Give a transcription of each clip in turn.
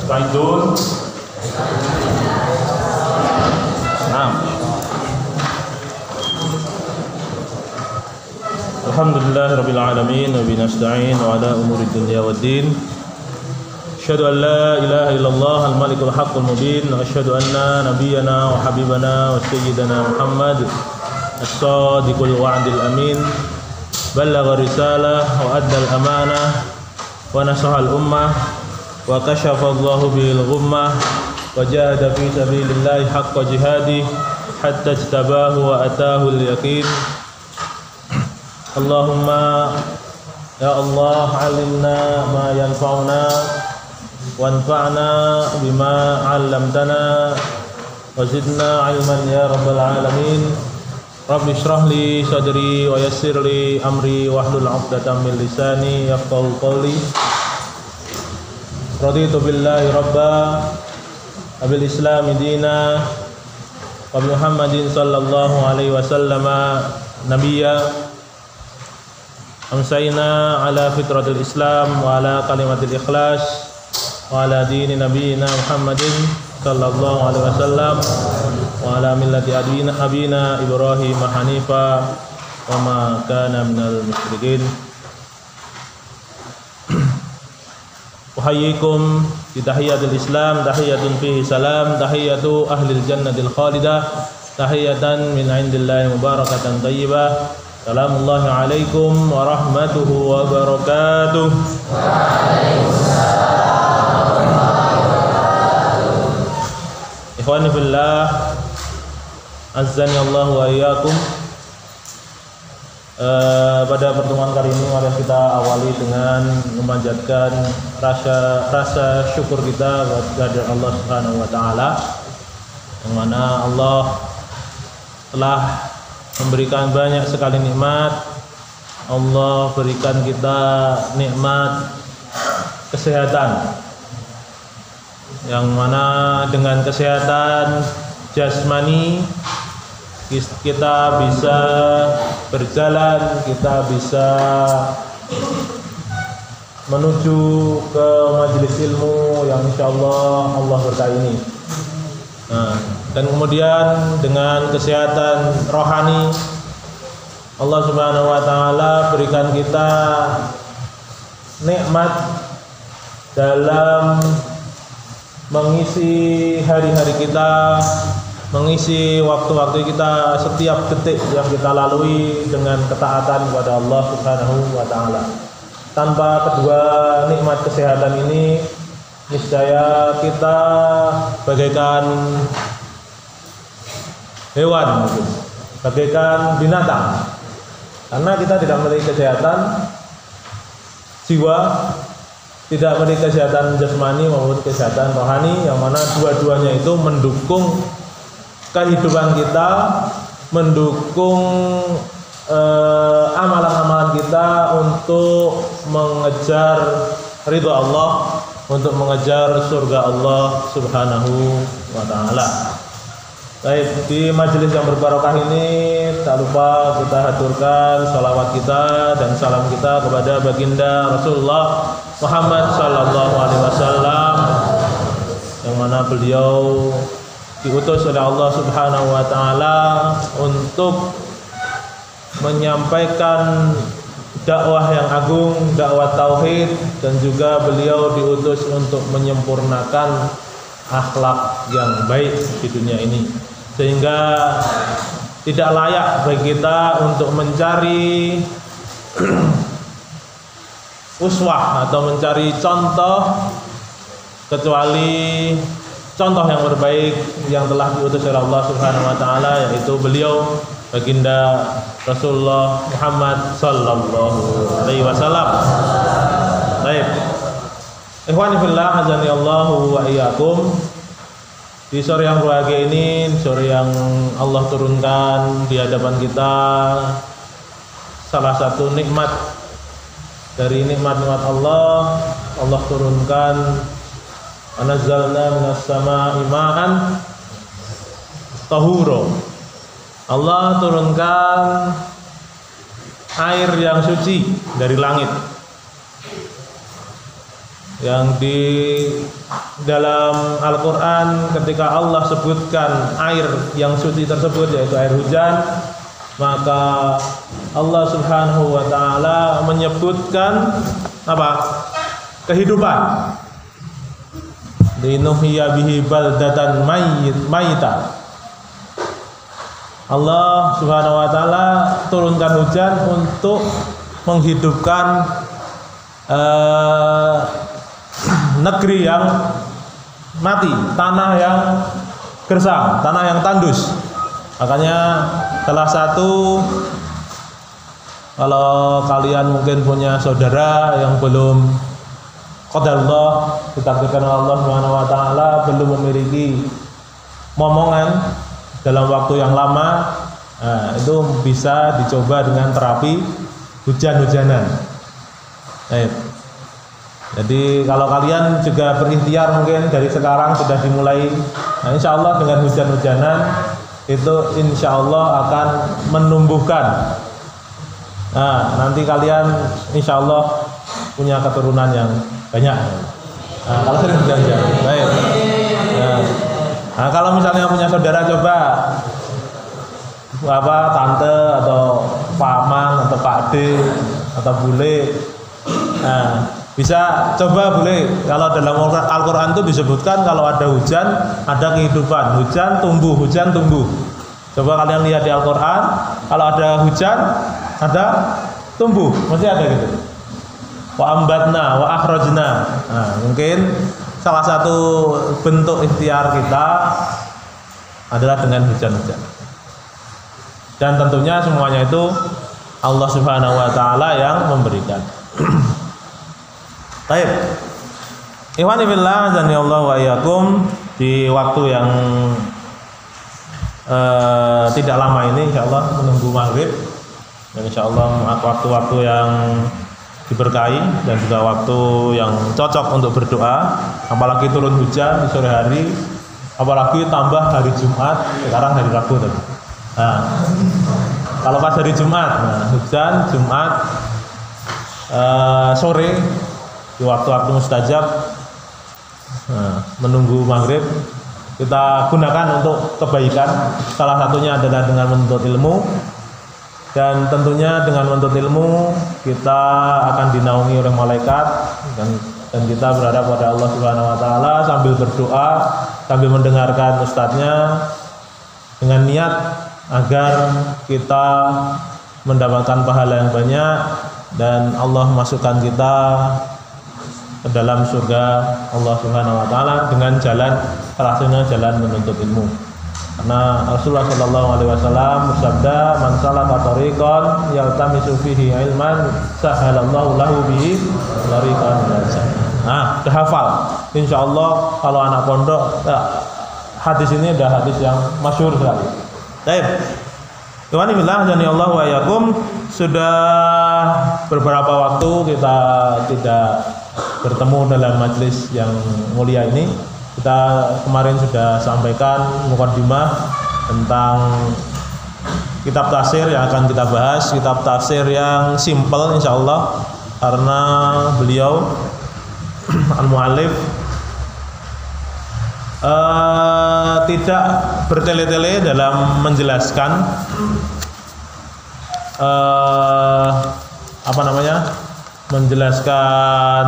Musta'idun. Naam. Alhamdulillahirabbil alamin wa bihi nasta'in wa ala umuri dunya waddin. Asyhadu an la ilaha illallah al-malikul haqqul mubin wa asyhadu anna nabiyyana wa habibana wa sayyidana Muhammad as-sadiqul wa'dil amin. Ballagha risalah wa addal amanah wa nasahal ummah wa kashafa Allahu bil ghummah wa jahada fi sabilillahi haqqa jihadi hatta ijtabahu wa atahu al yaqin. Allahumma ya Allah alimna ma yanfa'una wanfa'na bima 'allamtana wa zidna 'ilman ya rabbal alamin. Rabbi shrah li sadri wa yassir li amri wahlul 'uqdatam min lisani yafqahu qawli. Raditu billahi rabba wa bil islami dina wa bi Muhammadin sallallahu alaihi wasallam nabiyya. Amsayna ala fitratil islam wa ala kalimatil ikhlas wa ala dini nabiyina Muhammadin sallallahu alaihi wasallam wa ala millati abina Ibrahim hanifa wa ma kana minal musyrikin. Uhayyikum bi tahiyatil islam, tahiyatun fihi salam, tahiyatu ahlil jannatil khalidah, tahiyatan min indillahi mubarakatan thayyibah. Assalamualaikum alaikum warahmatullahi wabarakatuh. Ikhwani fillah, azzani Allah wa iyyakum. Pada pertemuan kali ini mari kita awali dengan memanjatkan rasa syukur kita kepada Allah Subhanahu wa taala, yang mana Allah telah memberikan banyak sekali nikmat. Allah berikan kita nikmat kesehatan, yang mana dengan kesehatan jasmani kita bisa berjalan, kita bisa menuju ke majelis ilmu yang insyaallah Allah berkahi ini. Dan kemudian dengan kesehatan rohani, Allah Subhanahu wa taala berikan kita nikmat dalam mengisi hari-hari kita, mengisi waktu-waktu kita, setiap detik yang kita lalui dengan ketaatan kepada Allah Subhanahu wa taala. Tanpa kedua nikmat kesehatan ini, niscaya kita bagaikan hewan, bagaikan binatang. Karena kita tidak memiliki kesehatan jiwa, tidak memiliki kesehatan jasmani maupun kesehatan rohani, yang mana dua-duanya itu mendukung kehidupan kita, mendukung amalan-amalan kita untuk mengejar ridha Allah, untuk mengejar surga Allah Subhanahu wa taala. Baik, di majelis yang berbarokah ini tak lupa kita haturkan salawat kita dan salam kita kepada baginda Rasulullah Muhammad sallallahu alaihi wasallam, yang mana beliau diutus oleh Allah Subhanahu wa taala untuk menyampaikan dakwah yang agung, dakwah tauhid, dan juga beliau diutus untuk menyempurnakan akhlak yang baik di dunia ini, sehingga tidak layak bagi kita untuk mencari uswah atau mencari contoh kecuali contoh yang terbaik yang telah diutus oleh Allah Subhanahu wa taala, yaitu beliau baginda Rasulullah Muhammad sallallahu alaihi wasallam. Baik. Ikhwani fillah, azani Allahu wa iyyakum. Di sore yang berbahagia ini, sore yang Allah turunkan di hadapan kita salah satu nikmat dari nikmat-nikmat Allah. Allah turunkan, anazzalna minas samaa'i ma'an tahura. Allah turunkan air yang suci dari langit. yang di dalam Al-Quran ketika Allah sebutkan air yang suci tersebut yaitu air hujan, maka Allah Subhanahu wa taala menyebutkan apa? Kehidupan. Linuhyiya bihi baldatan mayyita. Allah Subhanahu wa taala turunkan hujan untuk menghidupkan negeri yang mati, tanah yang gersang, tanah yang tandus. Makanya salah satu, kalau kalian mungkin punya saudara yang belum qadarullah, ditakdirkan Allah Subhanahu wa taala belum memiliki momongan dalam waktu yang lama, itu bisa dicoba dengan terapi hujan-hujanan. Jadi kalau kalian juga berikhtiar mungkin dari sekarang sudah dimulai, insya Allah dengan hujan-hujanan itu insya Allah akan menumbuhkan. Nanti kalian insya Allah punya keturunan yang banyak. Kalau sering hujan-hujan, baik. Kalau misalnya punya saudara, coba tante atau paman atau pak de atau bule, bisa coba boleh. Kalau dalam Al-Quran itu disebutkan kalau ada hujan ada kehidupan, hujan tumbuh. Coba kalian lihat di Al-Quran, kalau ada hujan ada tumbuh, mesti ada gitu. Wa ambatna wa akhrajna. Mungkin salah satu bentuk ikhtiar kita adalah dengan hujan-hujan. Dan tentunya semuanya itu Allah Subhanahu wa taala yang memberikan. Baik. Ikhwani fillah, azanillahu wa iyyakum, di waktu yang tidak lama ini insyaallah menunggu maghrib, dan insyaallah waktu-waktu yang diberkahi dan juga waktu yang cocok untuk berdoa, apalagi turun hujan di sore hari, apalagi tambah hari Jumat, sekarang hari Rabu tadi. Kalau pas hari Jumat, hujan Jumat sore di waktu-waktu mustajab, menunggu maghrib, kita gunakan untuk kebaikan. Salah satunya adalah dengan menuntut ilmu, dan tentunya dengan menuntut ilmu kita akan dinaungi oleh malaikat, dan kita berharap pada Allah Subhanahu wa taala sambil berdoa, sambil mendengarkan ustadznya, dengan niat agar kita mendapatkan pahala yang banyak dan Allah masukkan kita ke dalam surga Allah Subhanahu wa taala dengan jalan salah jalan menuntut ilmu. Karena Rasulullah sallallahu alaihi wasallam bersabda, "Man salaka tariqan yaltamisu fihi ilman, sahalallahu lahu bihi tariqan ilal jannah." Udah hafal. Insyaallah kalau anak pondok, hadis ini adalah hadis yang masyhur sekali. Baik. Tuhan billah dan ya Allah wa yakum, sudah beberapa waktu kita tidak bertemu dalam majelis yang mulia ini. Kita kemarin sudah sampaikan mukadimah tentang kitab tafsir yang akan kita bahas, kitab tafsir yang simple insyaallah, karena beliau al-muallif tidak bertele-tele dalam menjelaskan menjelaskan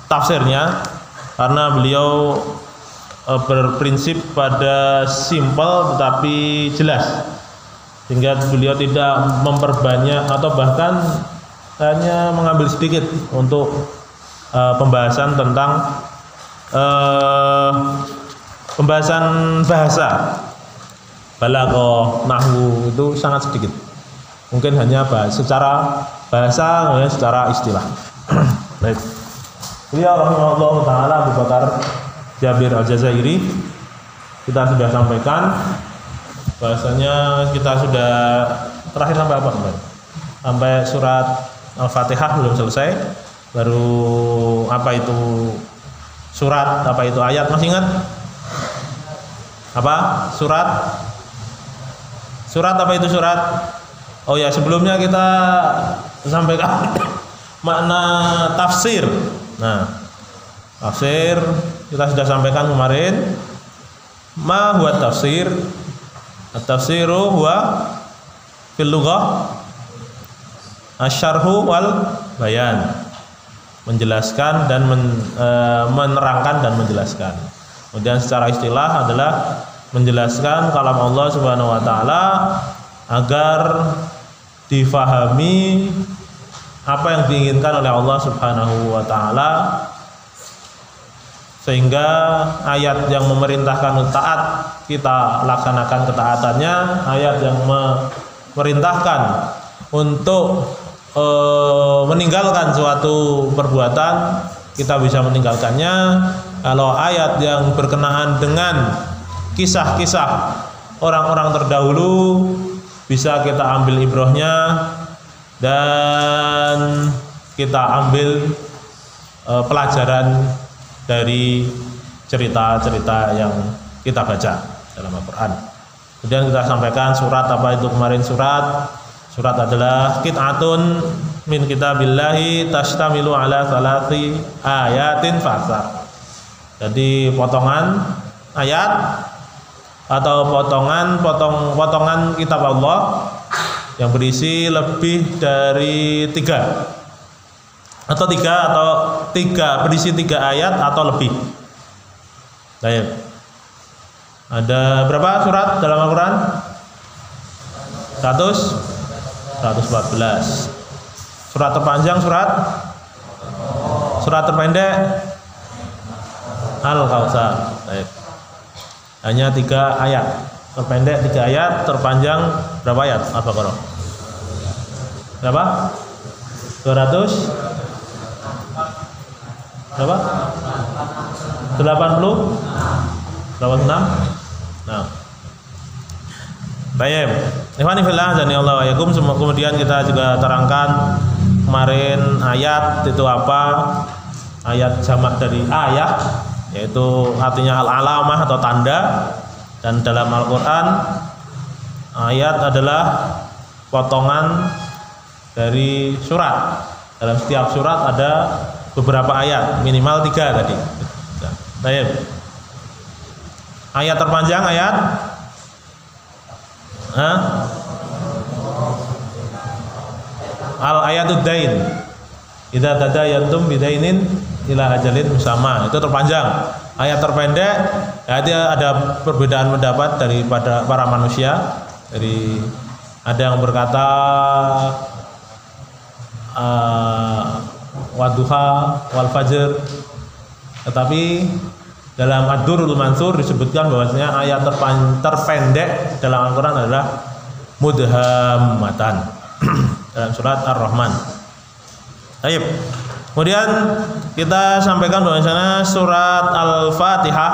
tafsirnya, karena beliau berprinsip pada simple tetapi jelas, sehingga beliau tidak memperbanyak atau bahkan hanya mengambil sedikit untuk pembahasan tentang pembahasan bahasa, balaghah, nahwu, itu sangat sedikit. Mungkin hanya bahas secara bahasa, kemudian secara istilah. Baik. Beliau rahimahullah taala Abu Bakar Jabir Al-Jazairi, kita sudah sampaikan bahasanya kita sudah terakhir sampai apa kemarin? Sampai surat Al-Fatihah belum selesai. Baru apa itu surat, apa itu ayat, masih ingat? Apa? Surat apa itu surat? Oh ya, sebelumnya kita sampaikan makna tafsir. Nah, Tafsir kita sudah sampaikan kemarin. Ma huwa tafsir? At-tafsiru huwa fil lughah asyarhu wal bayan. Menjelaskan dan menerangkan dan menjelaskan. Kemudian secara istilah adalah menjelaskan kalam Allah Subhanahu wa taala agar difahami apa yang diinginkan oleh Allah Subhanahu wa taala, sehingga ayat yang memerintahkan taat kita laksanakan ketaatannya, ayat yang memerintahkan untuk meninggalkan suatu perbuatan kita bisa meninggalkannya. Kalau ayat yang berkenaan dengan kisah-kisah orang-orang terdahulu bisa kita ambil ibrohnya dan kita ambil pelajaran dari cerita-cerita yang kita baca dalam Al-Quran. Kemudian kita sampaikan surat apa itu kemarin. Surat adalah qit'atun min kitabillahi tashtamilu ala salati ayatin fasar. Jadi potongan ayat atau potongan kitab Allah yang berisi lebih dari tiga berisi 3 ayat atau lebih. Baik. Ada berapa surat dalam Al-Quran? 114. Surat terpanjang surat terpendek Al-Kautsar. Baik. Hanya 3 ayat. Terpendek 3 ayat, terpanjang berapa ayat? Al-Baqarah. Berapa? 200 berapa? 80? 86? Nah. Baik. Ikhwani fillah dan ya Allah wa yakum. Kemudian kita juga terangkan kemarin ayat itu apa? Ayat jamak dari ayat, yaitu artinya al-alamah atau tanda. Dan dalam Al-Quran ayat adalah potongan dari surat. Dalam setiap surat ada beberapa ayat, minimal 3 tadi. Baik. Ayat terpanjang ayat Al-ayatud dain. Idza tadayantum bidainin ila ajalin musamma. Itu terpanjang. Ayat terpendek, ya ada perbedaan pendapat daripada para manusia. Dari ada yang berkata wadduha wal fajr, tetapi dalam Ad-Durrul Mansur disebutkan bahwasanya ayat terpendek dalam Al-Quran adalah mudhammatan dalam surat Ar-Rahman. Baik. Kemudian kita sampaikan bahwasanya surat Al-Fatihah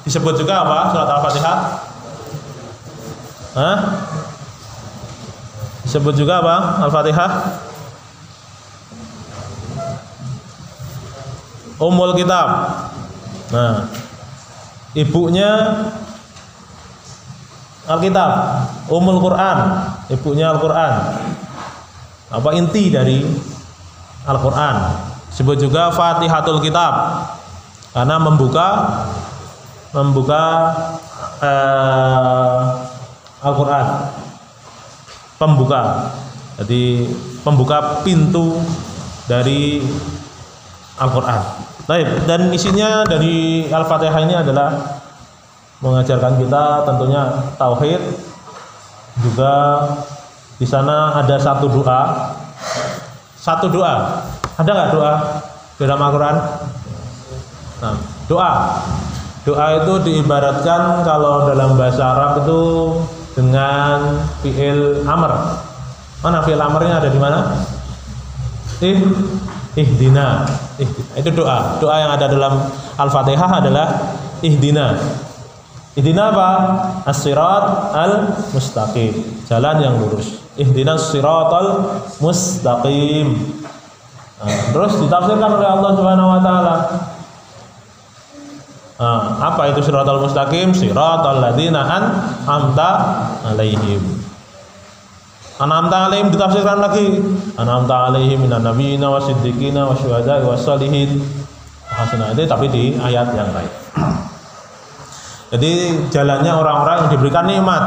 disebut juga apa? Surat Al-Fatihah? Disebut juga apa? Al-Fatihah? Ummul Kitab. Nah, ibunya Alkitab, Ummul Quran, ibunya Al-Quran. Apa inti dari Al-Quran? Disebut juga Fatihatul Kitab karena membuka Al-Quran, pembuka. Jadi pembuka pintu dari Al-Quran. Baik, dan isinya dari Al-Fatihah ini adalah mengajarkan kita tentunya tauhid. Juga di sana ada satu doa. Ada nggak doa dalam Al-Quran? Nah, doa itu diibaratkan kalau dalam bahasa Arab itu dengan fi'il amr. Mana fi'il amrnya ada di mana? Ihdina. Itu doa yang ada dalam Al-Fatihah adalah ihdina. Ihdina apa? As-sirat al-mustaqim, jalan yang lurus. Ihdinas siratal mustaqim. Terus ditafsirkan oleh Allah Subhanahu wa taala. Apa itu siratal mustaqim? Siratal ladzina an'amta alaihim. An'amta alaihim ditafsirkan lagi. An'amta alaihim minan nabiyina wasiddiqina wasyuhada'i wassalihin Hasanah itu tapi di ayat yang lain. Jadi jalannya orang-orang yang diberikan nikmat.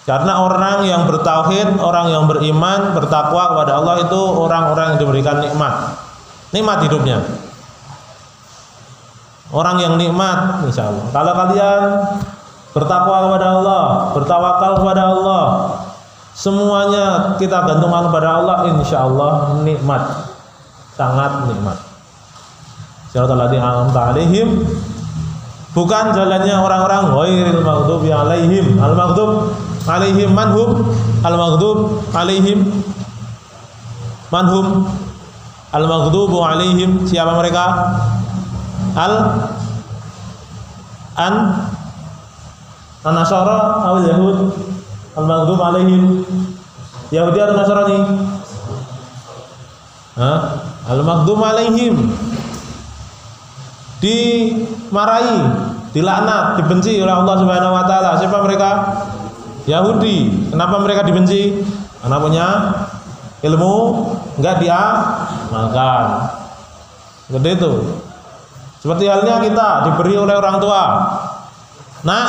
Karena orang yang bertauhid, orang yang beriman, bertakwa kepada Allah itu orang-orang yang diberikan nikmat. Nikmat hidupnya. Orang yang nikmat, insyaallah. Kalau kalian bertakwa kepada Allah, bertawakal kepada Allah, semuanya kita gantungkan kepada Allah, insyaallah nikmat. Sangat nikmat. Siratal ladzina an'amta 'alaihim, bukan jalannya orang-orang ghairil maghdubi 'alaihim. Al-maghdub 'alaihim manhum, al-maghdub 'alaihim manhum, al-maghdubu 'alaihim siapa mereka? An-Nasara atau Yahud, al-maghdub 'alaihim Yahudi atau Nasrani? Al-maghdub 'alaihim, dimarahi, dilaknat, dibenci oleh Allah Subhanahu wa taala. Siapa mereka? Yahudi. Kenapa mereka dibenci? Karena punya ilmu enggak diamalkan. Seperti itu. Seperti halnya kita diberi oleh orang tua. Nah,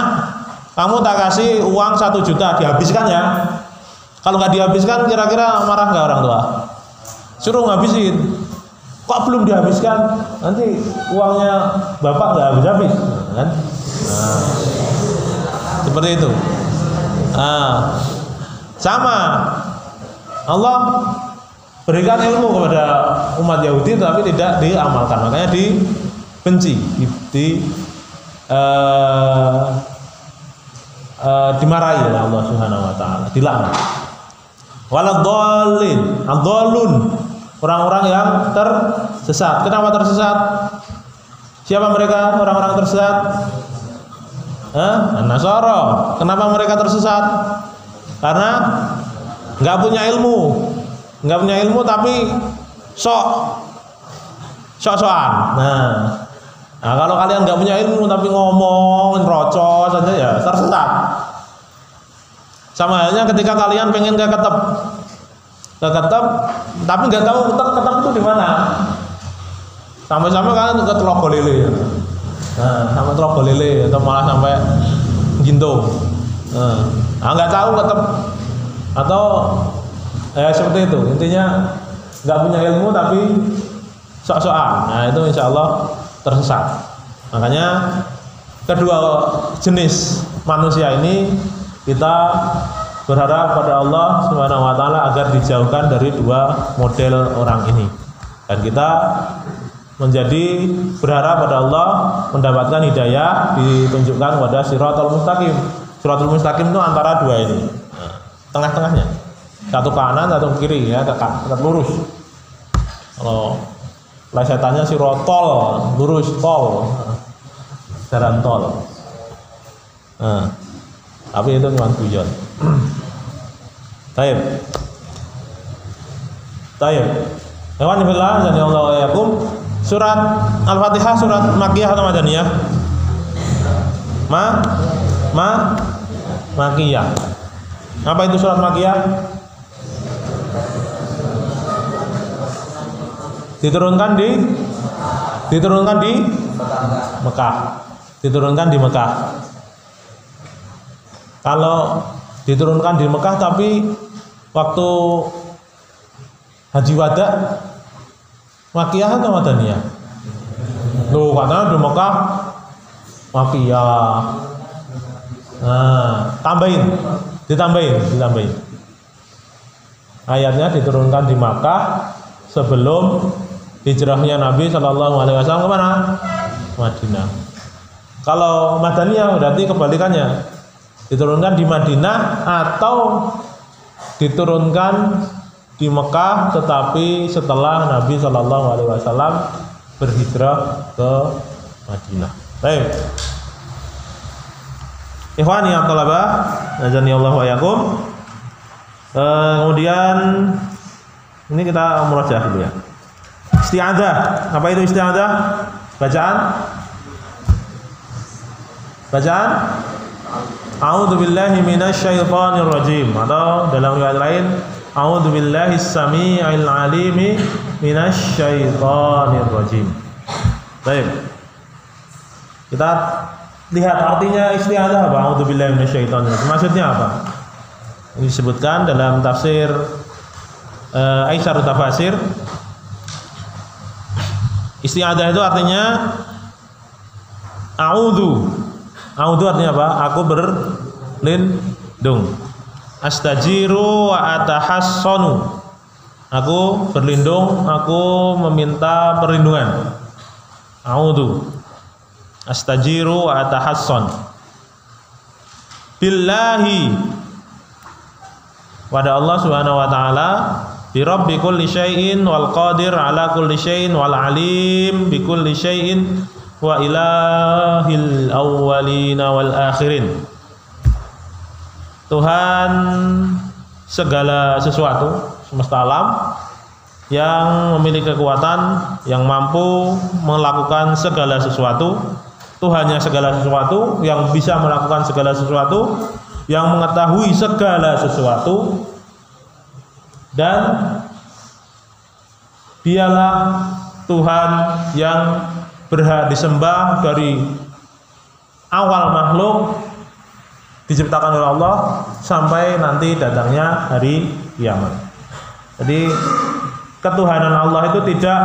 kamu tak kasih uang 1 juta, dihabiskan ya. Kalau nggak dihabiskan, kira-kira marah nggak orang tua? Suruh ngabisin. Kok belum dihabiskan? Nanti uangnya bapak nggak habis-habis, kan? Nah, seperti itu. Nah, sama. Allah berikan ilmu kepada umat Yahudi, tapi tidak diamalkan, makanya dibenci, dimarahi oleh Allah Subhanahu wa taala, dilaknat. Waladhdallin, ad-dhallun, orang-orang yang tersesat. Kenapa tersesat? Siapa mereka orang-orang tersesat? Nasara. Kenapa mereka tersesat? Karena nggak punya ilmu, tapi sok-sokan. Nah, kalau kalian nggak punya ilmu tapi ngomong ngerocos saja ya tersesat. Sama halnya ketika kalian pengen ke ketep, tapi nggak tahu ketep itu di mana. Sampai-sampai kalian ke Telogolele. Nah, sampai Telogolele atau malah sampai Gintung. Nggak tahu ketep atau seperti itu. Intinya nggak punya ilmu tapi sok-sokan. Nah, itu insya Allah tersesat. Makanya kedua jenis manusia ini kita berharap pada Allah Subhanahu wa taala agar dijauhkan dari dua model orang ini. Dan kita menjadi berharap pada Allah mendapatkan hidayah, ditunjukkan pada Shiratal Mustaqim. Shiratal Mustaqim itu antara dua ini. Tengah-tengahnya. Satu kanan, satu kiri ya, tegak lurus. Kalau plesetannya Shirotol, lurus tol. Jalan tol. Tapi itu cuma guyon. Taib. Hewan billah dan Allah wa yakum. Surat Al-Fatihah surat Makkiyah atau Madaniyah? Makkiyah. Apa itu surat Makkiyah? Diturunkan di Mekah. Diturunkan di Mekah. Kalau diturunkan di Mekah tapi waktu Haji Wada Makkiyah atau Madaniyah? Loh, katanya di Mekah Makkiyah. Nah, ditambahin. Ayatnya diturunkan di Makkah sebelum hijrahnya Nabi Shallallahu Alaihi Wasallam kemana? Madinah. Kalau Madaniyah berarti kebalikannya, diturunkan di Madinah atau diturunkan di Mekah, tetapi setelah Nabi Shallallahu Alaihi Wasallam berhijrah ke Madinah. Baik. Ikhwani ya talabah, azani Allah wa yakum. Kemudian ini kita murajaah dulu ya. Isti'adzah. Apa itu isti'adzah? Bacaan? A'udzu billahi minasyaitonir rajim, atau dalam riwayat lain a'udzu billahi samii'il 'alimi minasyaitonir rajim. Baik. Kita lihat artinya isti'adzah apa? A'udzubillahi minasyaitonir rajim. Maksudnya apa? Ini disebutkan dalam tafsir Aisyarut Tafasir. Isti'adzah itu artinya a'udzu. A'udzu artinya apa? Aku berlindung. Astajiru wa atahassanu. Aku berlindung, aku meminta perlindungan. A'udzu. Astajiru wa atahassan. Billahi, pada Allah Subhanahu wa taala, bi rabbi kulli syai'in wal qadir ala kulli syai'in wal alim bi kulli syai'in wa ilahil awwalin wal akhirin. Tuhan segala sesuatu, semesta alam, yang memiliki kekuatan, yang mampu melakukan segala sesuatu, Tuhannya segala sesuatu, yang bisa melakukan segala sesuatu, yang mengetahui segala sesuatu, dan dialah Tuhan yang berhak disembah dari awal makhluk diciptakan oleh Allah sampai nanti datangnya hari kiamat. Jadi ketuhanan Allah itu tidak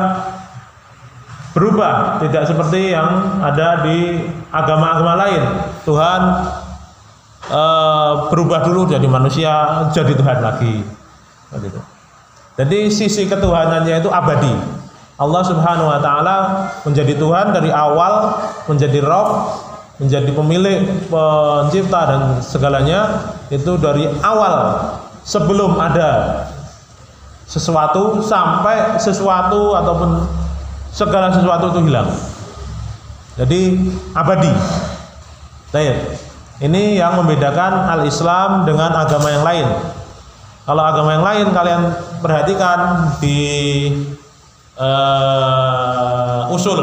berubah, tidak seperti yang ada di agama-agama lain. Tuhan berubah dulu jadi manusia, jadi Tuhan lagi. Jadi sisi ketuhanannya itu abadi. Allah Subhanahu wa taala menjadi Tuhan dari awal, menjadi Rabb, menjadi pemilik, pencipta dan segalanya itu dari awal, sebelum ada sesuatu sampai sesuatu ataupun segala sesuatu itu hilang. Jadi abadi. Baik. Ini yang membedakan al-Islam dengan agama yang lain. Kalau agama yang lain kalian perhatikan di usul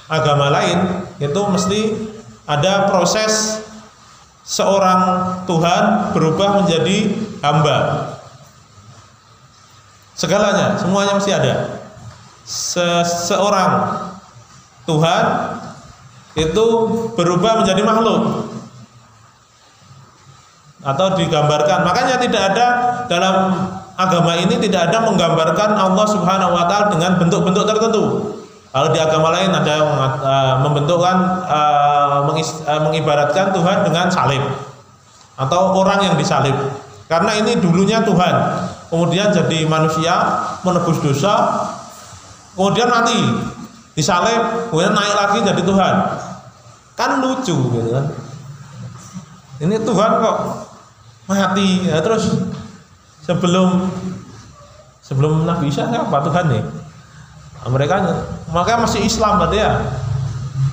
agama lain itu mesti ada proses seorang Tuhan berubah menjadi hamba. Segalanya, semuanya mesti ada. Seorang Tuhan itu berubah menjadi makhluk atau digambarkan. Makanya tidak ada dalam agama ini, tidak ada menggambarkan Allah Subhanahu wa taala dengan bentuk-bentuk tertentu. Kalau di agama lain ada yang membentukkan mengibaratkan Tuhan dengan salib atau orang yang disalib. Karena ini dulunya Tuhan, kemudian jadi manusia, menebus dosa, kemudian mati, disalib, kemudian naik lagi jadi Tuhan. Kan lucu gitu kan. Ini Tuhan kok mati, ya, terus sebelum Nabi Isa siapa Tuhan nih? Mereka makanya masih Islam berarti ya.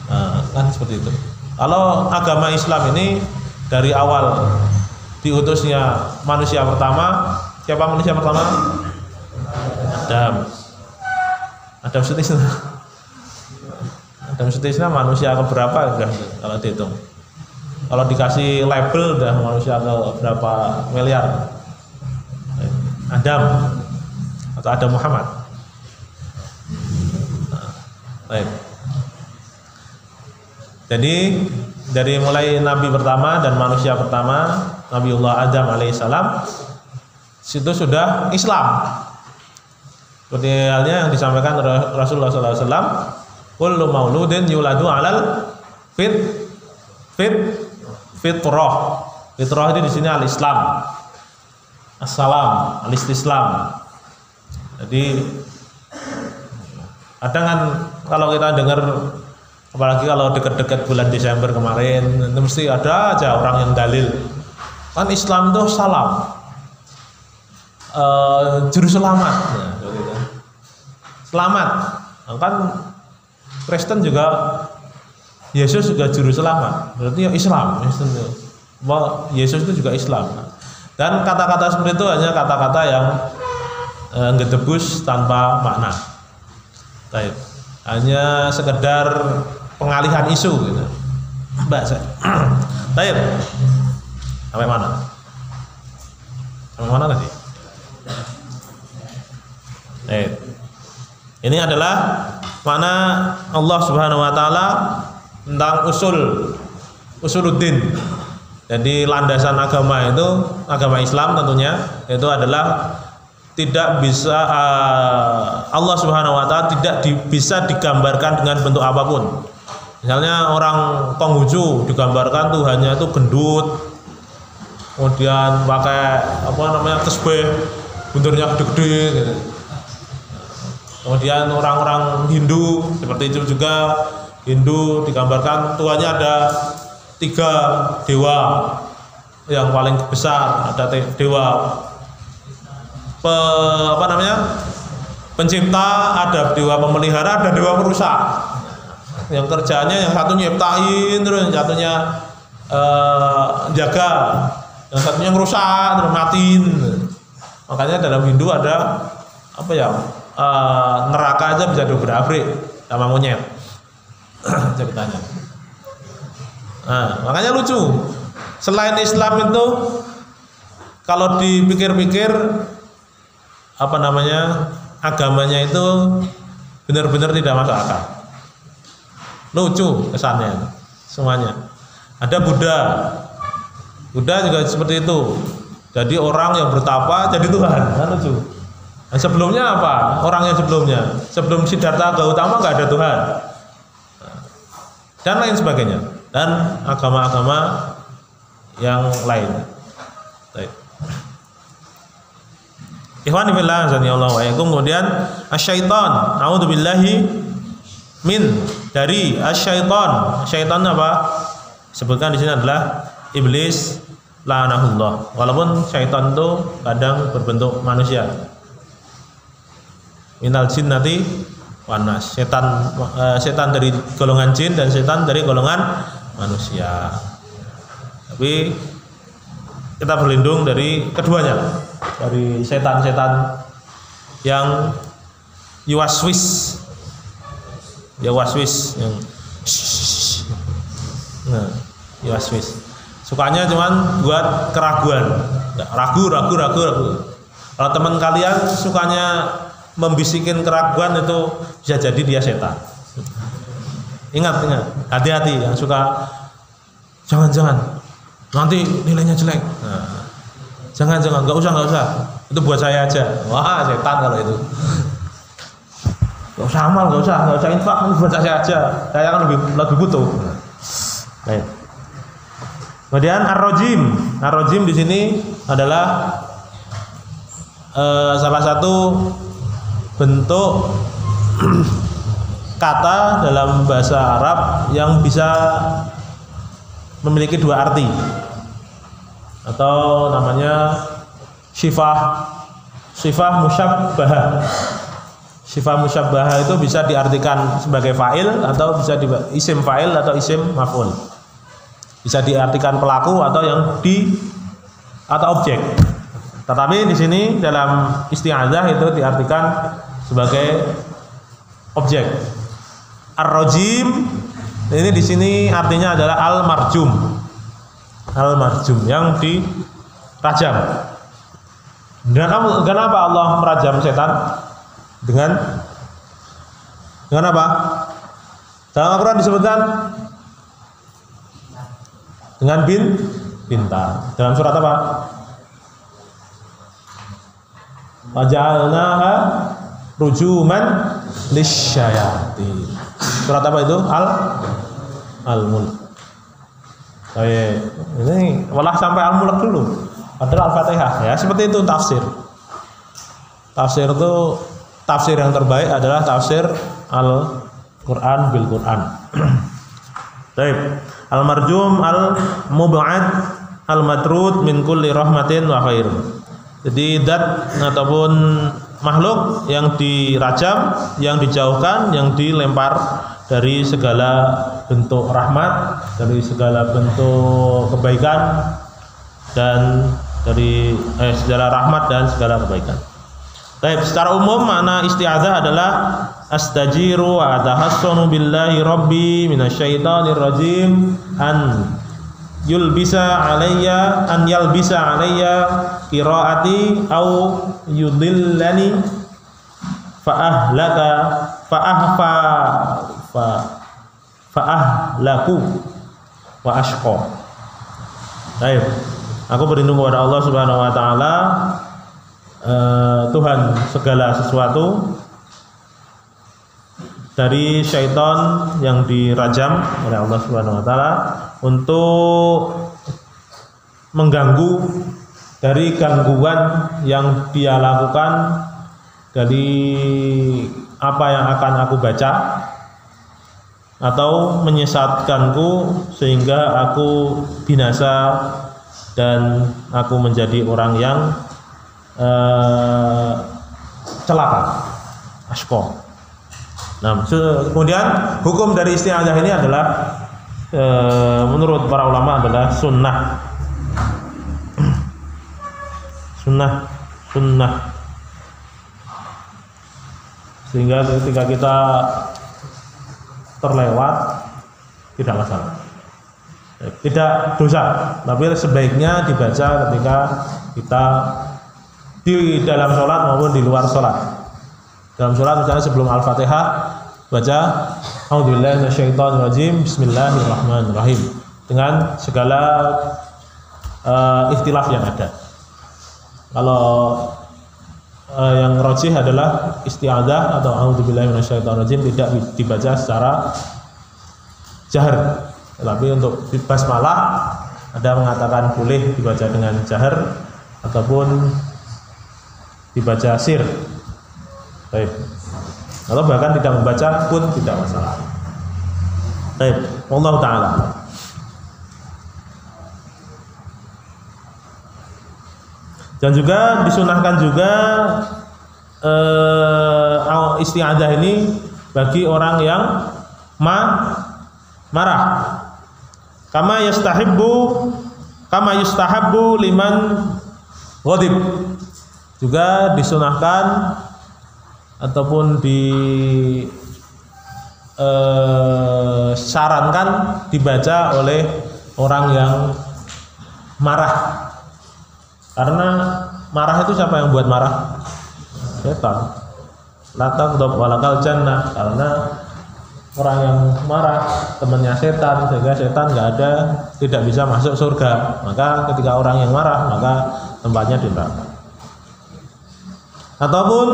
Nah, kan seperti itu. Kalau agama Islam ini dari awal diutusnya manusia pertama, siapa manusia pertama? Adam Sutisna. Adam Sutisna manusia keberapa udah kalau dihitung. Kalau dikasih label udah manusia ke berapa miliar. Adam atau Adam Muhammad. Baik. Jadi dari mulai nabi pertama dan manusia pertama, Nabiullah Adam alaihissalam, situ sudah Islam. Seperti halnya yang disampaikan Rasulullah SAW, kullu mauludin yuladu alal fitrah. Fitrah itu di sini al-Islam, as-salam, al-istislam. Jadi kadang kan kalau kita dengar, apalagi kalau dekat-dekat bulan Desember kemarin, itu mesti ada aja orang yang dalil kan Islam itu salam, juru selamat, selamat. Kan Kristen juga, Yesus juga juru selamat, berarti ya Islam. Yesus itu juga Islam. Dan kata-kata seperti itu hanya kata-kata yang ngedebus tanpa makna. Baik. Hanya sekedar pengalihan isu gitu. Baik. Baik. Sampai mana? Sampai mana tadi? Ini adalah mana Allah Subhanahu wa taala tentang usuluddin. Jadi landasan agama itu, agama Islam tentunya itu adalah tidak bisa Allah Subhanahu wa taala tidak bisa digambarkan dengan bentuk apapun. Misalnya orang Konghucu digambarkan Tuhannya itu gendut, kemudian pakai tasbih, bundurnya gede-gede gitu. Kemudian orang-orang Hindu seperti itu juga, Hindu digambarkan Tuhannya ada 3 dewa yang paling besar, ada dewa pencipta, ada dewa pemelihara, ada dewa perusak. Yang kerjanya yang satu nyiptain, terus yang satunya jaga, yang satunya ngerusak, terus matiin. Makanya dalam Hindu ada neraka aja bisa dobrak-abrik sama monyet ceritanya. Nah, makanya lucu. Selain Islam itu kalau dipikir-pikir agamanya itu benar-benar tidak masuk akal. Lucu kesannya semuanya. Ada Buddha juga seperti itu. Jadi orang yang bertapa jadi Tuhan, kan lucu. Nah, sebelumnya apa? Orang yang sebelum Siddhartha Gautama nggak ada Tuhan, dan lain sebagainya. Dan agama-agama yang lain. Baik. Ikhwani fillah, azanillahu wa iyyakum. Kemudian asyaiton, a'udzubillahi min, dari asyaiton. Syaitan apa? Sebutkan di sini adalah iblis la'anahullah. Walaupun syaitan itu kadang berbentuk manusia. Minal jinnati wan nas. Setan dari golongan jin dan setan dari golongan manusia. Tapi kita berlindung dari keduanya, dari setan-setan yang yuwaswis, yang yuwaswis. Sukanya cuman buat keraguan, ragu. Kalau teman kalian sukanya membisikin keraguan, itu bisa jadi dia setan. Ingat, hati-hati yang suka jangan nanti nilainya jelek. Nah, jangan nggak usah, itu buat saya aja. Wah, setan kalau itu. Nggak usah amal, nggak usah infak, ini buat saya aja. Saya kan lebih butuh. Baik. Kemudian ar-rajim di sini adalah salah satu bentuk kata dalam bahasa Arab yang bisa memiliki 2 arti, atau namanya sifah musyabbahah. Sifah musyabbahah itu bisa diartikan sebagai fa'il, atau bisa isim fa'il atau isim maf'ul. Bisa diartikan pelaku atau atau objek. Tetapi di sini dalam isti'adzah itu diartikan sebagai objek. Ar-rajim ini di sini artinya adalah al-marjum yang dirajam. Dengan apa Allah merajam setan? Dengan apa? Dalam Al-Quran disebutkan dengan bintang. Dalam surat apa? Waja'alnaha rujuman lisyayatin. Surat apa itu? Al-Mulk. Ini malah sampai Al-Mulk dulu. Padahal Al-Fatihah ya, seperti itu tafsir. Tafsir itu, tafsir yang terbaik adalah tafsir Al-Quran bil Quran. Baik. Al-marjum al-mub'ad al-matrud min kulli rahmatin wa khair. Jadi zat ataupun makhluk yang dirajam, yang dijauhkan, yang dilempar dari segala bentuk rahmat, dari segala bentuk kebaikan, dan dari segala rahmat dan segala kebaikan. Baik, secara umum makna isti'adzah adalah astajiru wa atahassanu billahi rabbi minasyaitonir rajim an yalbisa alayya qiraati au yudillani fa fa'ahlaku wa ashqa. Baik. Aku berlindung kepada Allah Subhanahu wa taala, Tuhan segala sesuatu, dari syaitan yang dirajam oleh Allah Subhanahu wa taala untuk mengganggu dari gangguan yang dia lakukan dari apa yang akan aku baca, atau menyesatkanku sehingga aku binasa dan aku menjadi orang yang celaka, ashqa. Nah, kemudian hukum dari isti'adzah ini adalah menurut para ulama adalah sunnah, sehingga ketika kita terlewat tidak masalah, tidak dosa, tapi sebaiknya dibaca ketika kita di dalam sholat maupun di luar sholat. Dalam sholat misalnya sebelum Al-Fatihah baca A'udzubillahi minasyaitonirrajim, Bismillahirrahmanirrahim, dengan segala ikhtilaf yang ada. Kalau yang rajih adalah isti'adzah atau A'udzubillahi minasyaitonirrajim tidak dibaca secara jahar. Tetapi untuk basmalah ada mengatakan boleh dibaca dengan jahar ataupun dibaca sir. Baik. Atau bahkan tidak membaca pun tidak masalah. Baik, wallahu taala. Dan juga disunahkan juga isti'adzah ini bagi orang yang marah. Kama yustahabbu liman ghadib. Juga disunahkan ataupun disarankan dibaca oleh orang yang marah. Karena marah itu siapa yang buat marah? Setan. La taghdab walakal jannah. Karena orang yang marah temannya setan, sehingga setan tidak bisa masuk surga. Maka ketika orang yang marah, maka tempatnya di neraka. Ataupun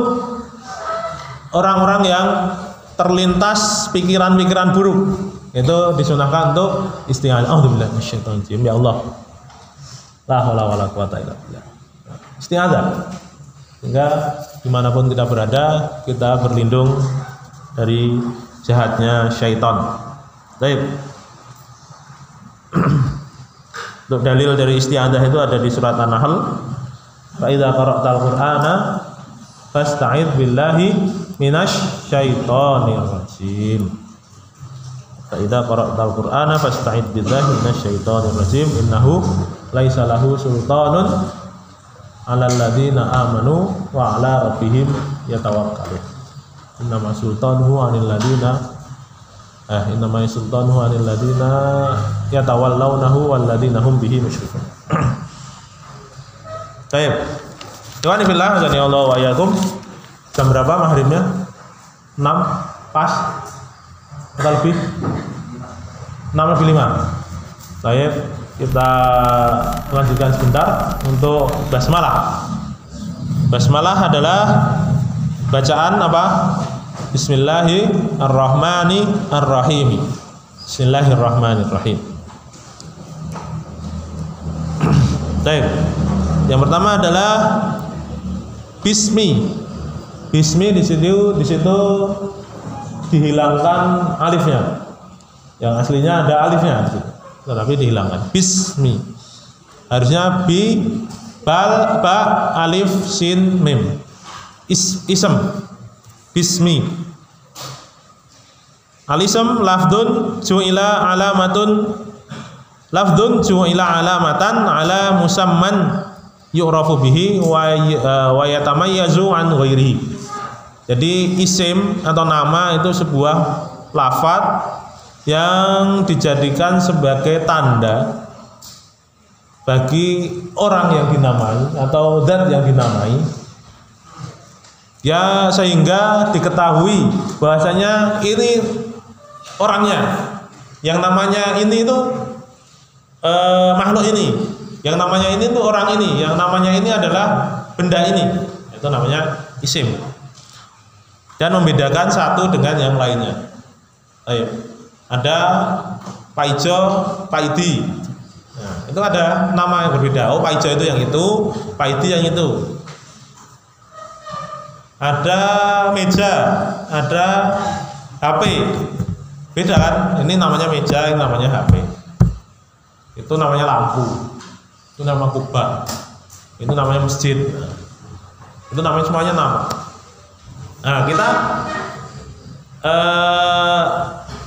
orang-orang yang terlintas pikiran-pikiran buruk, itu disunahkan untuk isti'adzah. A'udzubillahi minasyaitonir rajim. Ya Allah, la haula wala quwata illa billah. Isti'adzah. Sehingga dimanapun kita berada, kita berlindung dari jahatnya syaitan. Baik. Untuk dalil dari isti'adzah itu ada di surat An-Nahl. Fa idza qara'tal Qur'ana fasta'idz billahi minasyaitonir rajim. Fa idza qara'tal Qur'ana fasta'idz billahi minasyaitonir rajim. Innahu laisa lahu sultanun 'alal ladzina amanu wa 'ala rabbihim yatawakkalun. Innama sultanuhu 'anil ladzina innama sultanuhu 'anil ladzina yatawallawnahu wal ladzina hum bihi musyrikun. Baik. Ikhwani fillah, azani Allah wa iyyakum. Jam berapa maghribnya? 6 pas atau lebih? 6:05. Baik, kita lanjutkan sebentar untuk basmalah. Basmalah adalah bacaan apa? Bismillahirrahmanirrahim. Bismillahirrahmanirrahim. Baik. Yang pertama adalah bismi. Bismi di situ dihilangkan alifnya. Yang aslinya ada alifnya, tetapi dihilangkan. Bismi. Harusnya bi, bal, ba, alif, sin, mim. Ism. Bismi. Al-ism lafdun ju'ila alamatan ala musamman yu'rafu bihi wa yatamayyazu an ghairihi. Jadi isim atau nama itu sebuah lafadz yang dijadikan sebagai tanda bagi orang yang dinamai atau zat yang dinamai Ya, sehingga diketahui bahwasanya ini orangnya, yang namanya ini itu makhluk ini, yang namanya ini itu orang ini, yang namanya ini adalah benda ini. Itu namanya isim. Dan membedakan satu dengan yang lainnya. Ayo. Ada Pak Ijo, Pak Idi. Nah, itu ada nama yang berbeda. Oh, Pak Ijo itu yang itu, Pak Idi yang itu. Ada meja, ada HP. Beda kan? Ini namanya meja, ini namanya HP. Itu namanya lampu. Itu nama kubah. Itu namanya masjid. Itu namanya semuanya nama. Nah, kita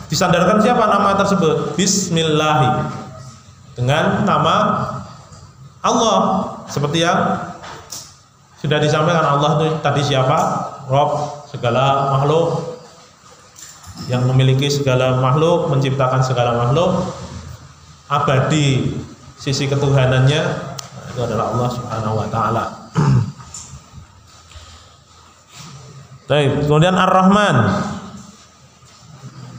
disandarkan siapa nama tersebut? Bismillahi, dengan nama Allah, seperti yang sudah disampaikan. Allah itu tadi siapa? Rob segala makhluk, yang memiliki segala makhluk, menciptakan segala makhluk, abadi sisi ketuhanannya, itu adalah Allah Subhanahu wa taala. Baik, kemudian Ar-Rahman,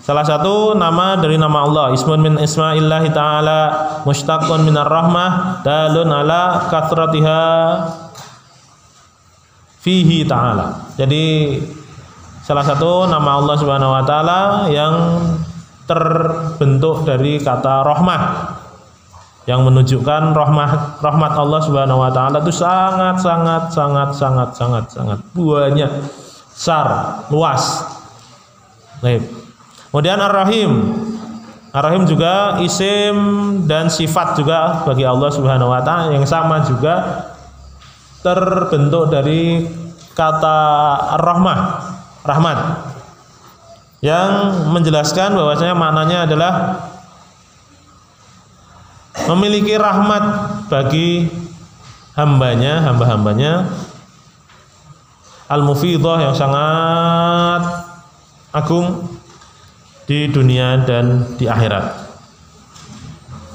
salah satu nama dari nama Allah, ismun min isma'illahi ta'ala mushtaqun minar rahmah dalun ala kathratiha fihi ta'ala. Jadi salah satu nama Allah Subhanahu wa taala yang terbentuk dari kata rahmah, yang menunjukkan rahmat Allah Subhanahu wa taala itu sangat banyak, besar, luas. Baik. Kemudian Ar-Rahim. Ar-Rahim juga isim dan sifat juga bagi Allah Subhanahu wa taala yang sama juga terbentuk dari kata rahmah, rahmat, yang menjelaskan bahwasanya maknanya adalah memiliki rahmat bagi hamba-hambanya al-mufidah, yang sangat agung di dunia dan di akhirat.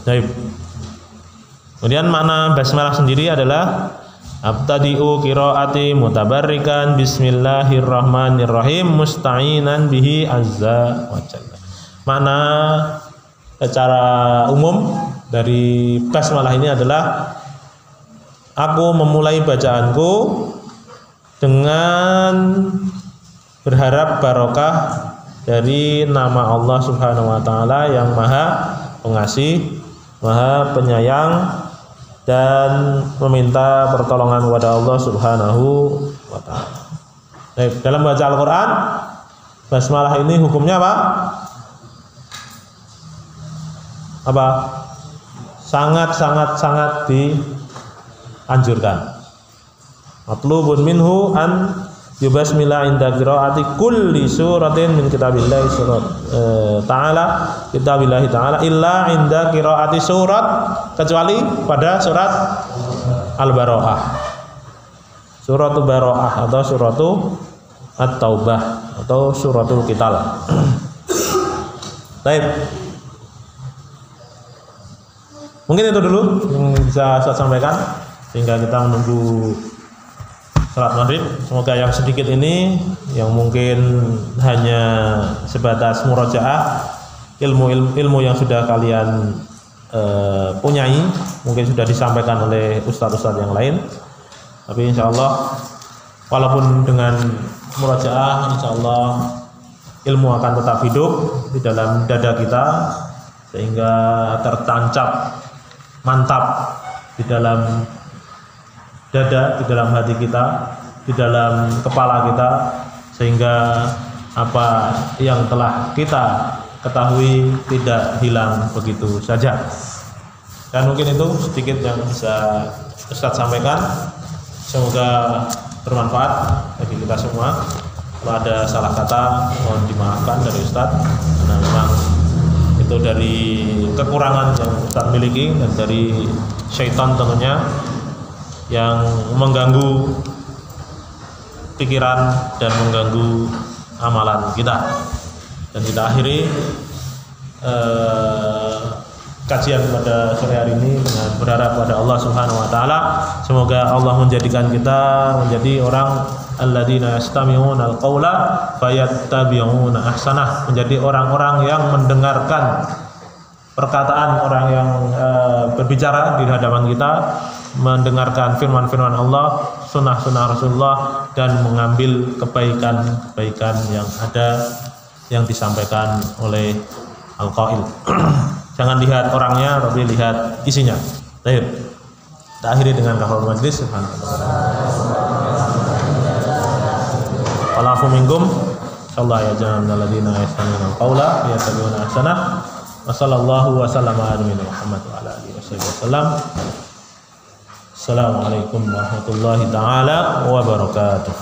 Baik. Kemudian makna basmalah sendiri adalah abtadi'u qiraati mutabarrikan bismillahirrahmanirrahim musta'inan bihi azza wa jalla. Makna secara umum dari basmalah ini adalah aku memulai bacaanku dengan berharap barokah dari nama Allah Subhanahu wa taala yang Maha Pengasih, Maha Penyayang, dan meminta pertolongan kepada Allah Subhanahu wa taala. Baik, dalam baca Al-Qur'an basmalah ini hukumnya apa? Apa? Sangat dianjurkan. Matlubun minhu an yubasmila inda qiraati kulli suratin min kitabillahi surat ta'ala, kitabillahi ta'ala, illa inda qiraati surat, kecuali pada surat Al-Bara'ah, suratul Bara'ah atau suratul At-Taubah atau suratul Qital. Baik, mungkin itu dulu yang bisa saya sampaikan sehingga kita menunggu salat maghrib. Semoga yang sedikit ini yang mungkin hanya sebatas murojaah ilmu yang sudah kalian punyai, mungkin sudah disampaikan oleh ustadz-ustadz yang lain, tapi insya Allah walaupun dengan murojaah, insya Allah ilmu akan tetap hidup di dalam dada kita sehingga tertancap mantap di dalam dada, di dalam hati kita, di dalam kepala kita, sehingga apa yang telah kita ketahui tidak hilang begitu saja. Dan mungkin itu sedikit yang bisa Ustadz sampaikan. Semoga bermanfaat bagi kita semua. Kalau ada salah kata mohon dimaafkan dari Ustadz, karena memang itu dari kekurangan yang Ustadz miliki dan dari syaitan tentunya yang mengganggu pikiran dan mengganggu amalan kita. Dan kita akhiri kajian pada sore hari ini dengan berharap pada Allah Subhanahu wa taala semoga Allah menjadikan kita menjadi orang alladzina yastami'una al-qaula fayattabi'una ahsanah, menjadi orang-orang yang mendengarkan perkataan orang yang berbicara di hadapan kita, mendengarkan firman-firman Allah, sunnah-sunnah Rasulullah, dan mengambil kebaikan-kebaikan yang ada yang disampaikan oleh al-qail. Jangan lihat orangnya, tapi lihat isinya. Baik. Kita akhiri dengan kafaratul majlis. Walafu minkum. Insyaallah ya jannah minal ladina yastami'una al-qaula yattabi'una ahsanah. Wa sallallahu wa sallama ala nabiyyina Muhammad wa ala alihi wasallam. Assalamualaikum warahmatullahi taala wabarakatuh.